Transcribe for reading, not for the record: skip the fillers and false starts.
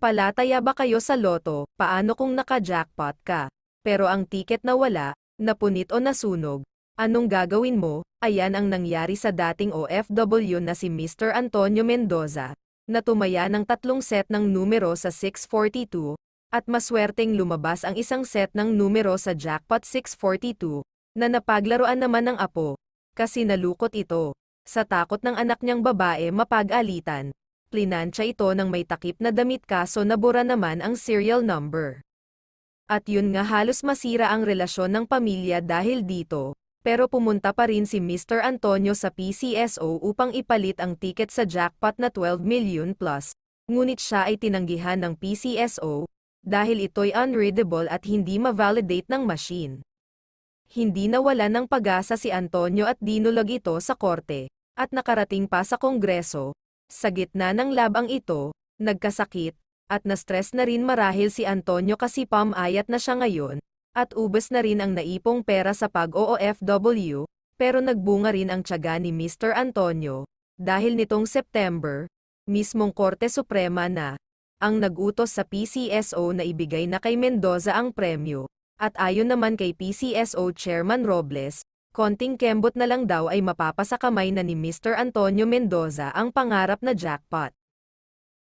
Palataya ba kayo sa loto? Paano kung naka-jackpot ka? Pero ang tiket nawala, napunit o nasunog? Anong gagawin mo? Ayan ang nangyari sa dating OFW na si Mr. Antonio Mendoza, na tumaya ng 3 set ng numero sa 642, at maswerteng lumabas ang isang set ng numero sa jackpot 642, na napaglaruan naman ng apo, kasi nalukot ito. Sa takot ng anak niyang babae mapag-alitan, plinansya ito ng may takip na damit kaso nabura naman ang serial number. At yun nga halos masira ang relasyon ng pamilya dahil dito, pero pumunta pa rin si Mr. Antonio sa PCSO upang ipalit ang ticket sa jackpot na 12 million plus, ngunit siya ay tinanggihan ng PCSO, dahil ito'y unreadable at hindi ma-validate ng machine. Hindi nawala ng pag-asa si Antonio at dinulog ito sa korte, at nakarating pa sa Kongreso. Sa gitna ng labang ito, nagkasakit, at na-stress na rin marahil si Antonio kasi pamayat na siya ngayon, at ubos na rin ang naipong pera sa pag-OFW, pero nagbunga rin ang tiyaga ni Mr. Antonio, dahil nitong September, mismong Korte Suprema na ang nag-utos sa PCSO na ibigay na kay Mendoza ang premyo, at ayon naman kay PCSO Chairman Robles, konting kembot na lang daw ay mapapasakamay na ni Mr. Antonio Mendoza ang pangarap na jackpot.